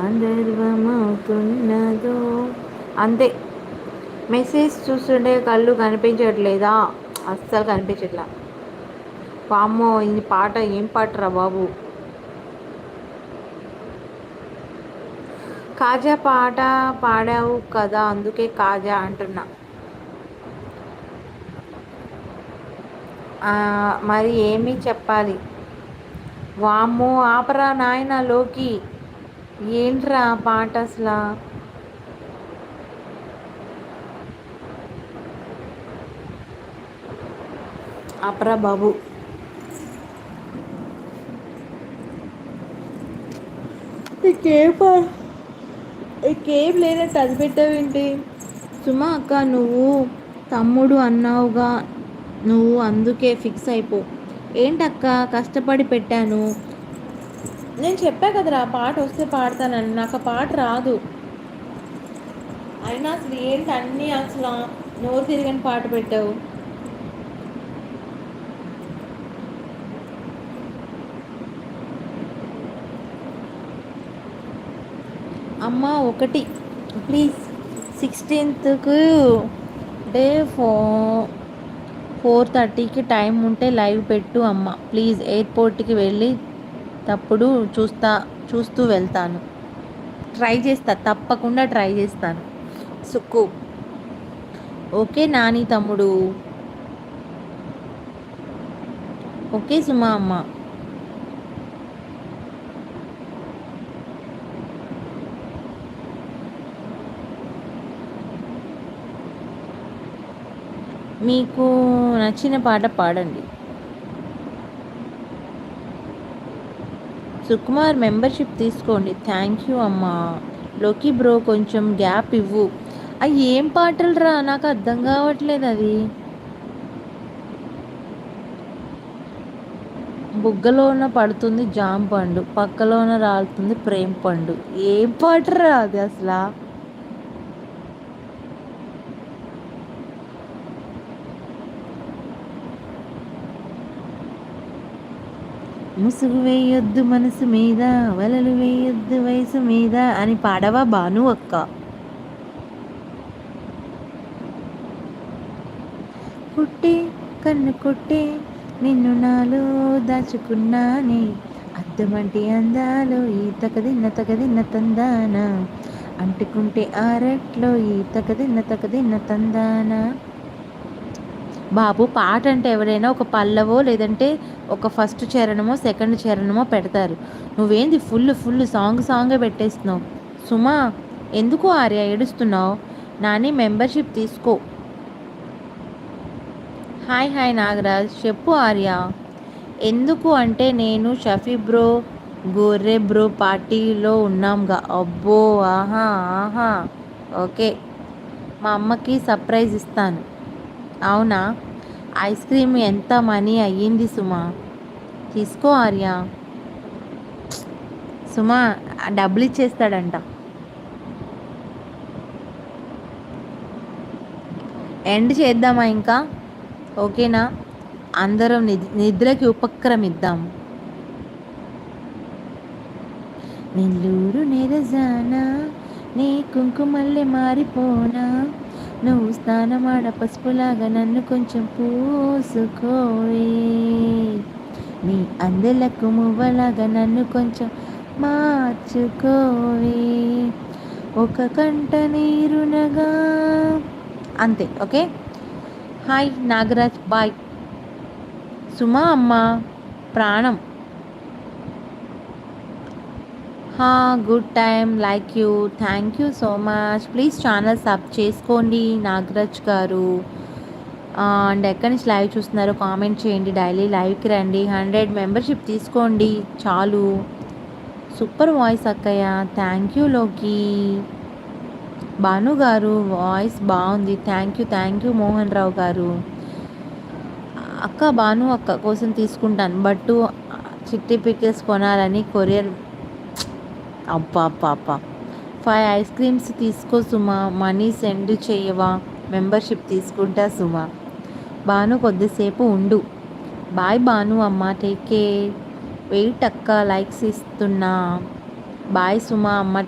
గాంధర్వమవుతున్నదో. అంతే. మెసేజ్ చూస్తుంటే కళ్ళు కనిపించట్లేదా? అస్సలు కనిపించట్లా. వామ్మో, ఇది పాట ఏం పాటరా బాబు. కాజా పాట పాడావు కదా, అందుకే కాజా అంటున్నా. మరి ఏమి చెప్పాలి? వామ్మో, ఆపరా నాయన లోకి. ఏంట్రా పాట అసలు? ఆపరా బాబు. ఇంకేం లేనట్టు అది పెట్టావేంటి? సుమా అక్క, నువ్వు తమ్ముడు అన్నావుగా, నువ్వు అందుకే ఫిక్స్ అయిపో. ఏంటక్క, కష్టపడి పెట్టాను. నేను చెప్పా కదరా పాట వస్తే పాడతానని. నాకు ఆ పాట రాదు. అయినా అసలు ఏంటి అన్నీ అసలు నోరు తిరిగిన పాట పెట్టావు. అమ్మ ఒకటి ప్లీజ్, 16th డే 4:30కి టైం ఉంటే లైవ్ పెట్టు అమ్మ ప్లీజ్. ఎయిర్పోర్ట్కి వెళ్ళి తప్పుడు చూస్తూ వెళ్తాను. ట్రై చేస్తా, తప్పకుండా ట్రై చేస్తాను సుక్కు. ఓకే నాని తమ్ముడు. ఓకే సుమా అమ్మ. మీకు నచ్చిన పాట పాడండి. సుకుమార్ మెంబర్షిప్ తీసుకోండి. థ్యాంక్ యూ అమ్మా. లోకి బ్రో కొంచెం గ్యాప్ ఇవ్వు. అవి ఏం పాటలు రా, నాకు అర్థం కావట్లేదు. అది బుగ్గలోన పడుతుంది జామ పండు, పక్కలోన రాలుతుంది ప్రేమ పండు. ఏం పాటరా అది అసలు? ముసుగు వేయొద్దు మనసు మీద, వలలు వేయొద్దు వయసు మీద అని పాడవా బాను అక్క? పుట్టి కన్ను కొట్టే నిన్ను నాలో దాచుకున్నానే, అద్దమంటి అందాలో ఈ తకదిన్న తందాన, అంటుకుంటే ఆరట్లో ఈ తకదిన్న తందాన. బాబు, పాట అంటే ఎవరైనా ఒక పల్లవో లేదంటే ఒక ఫస్ట్ చరణమో సెకండ్ చరణమో పెడతారు. నువ్వేంది ఫుల్ సాంగే పెట్టేస్తున్నావు. సుమా, ఎందుకు ఆర్య ఏడుస్తున్నావు? నాని మెంబర్షిప్ తీసుకో. హాయ్ నాగరాజ్. చెప్పు ఆర్య. ఎందుకు అంటే నేను షఫీ బ్రో, గొర్రె బ్రో పార్టీలో ఉన్నాంగా. అబ్బో, ఆహా. ఓకే, మా అమ్మకి సర్ప్రైజ్ ఇస్తాను. అవునా? ఐస్ క్రీమ్ ఎంత మనీ అయ్యింది సుమా? తీసుకో ఆర్య. సుమా డబ్బులు ఇచ్చేస్తాడంట. ఎండ్ చేద్దామా ఇంకా? ఓకేనా? అందరం నిద్రకి ఉపక్రమిద్దాం. నెల్లూరు నెరజానా, నీ కుంకుమల్లె మారిపోనా, నువ్వు స్నానమాడ పసుపులాగా నన్ను కొంచెం పూసుకోవే, నీ అందెలకు మువ్వలాగా నన్ను కొంచెం మార్చుకోవే, ఒక కంట నీరునగా. అంతే. ఓకే. Hi Nagaraj, bye. సుమా అమ్మ ప్రాణం. Good time, like you, thank you so much. Please channel sub చేసుకోండి నాగరాజ్ గారు. అండ్ ఎక్కడి నుంచి లైవ్ చూస్తున్నారో కామెంట్ చేయండి. డైలీ లైవ్కి రండి. 100 మెంబర్షిప్ తీసుకోండి చాలు. సూపర్ వాయిస్ అక్కయ్య. థ్యాంక్ యూ లోకి. భాను గారు వాయిస్ బాగుంది. థ్యాంక్ యూ మోహన్ రావు గారు. అక్క, భాను అక్క కోసం తీసుకుంటాను, బట్టు చిట్టి పికిల్స్ కొనాలని కొరియర్. అబ్బా 5 ఐస్ క్రీమ్స్ తీసుకో సుమా. మనీ సెండ్ చేయవా? మెంబర్షిప్ తీసుకుంటా సుమా. భాను కొద్దిసేపు ఉండు. బాయ్ భాను అమ్మ, టేక్ కేర్. వెయిట్ అక్క, లైక్స్ ఇస్తున్నా. బాయ్ సుమా అమ్మ.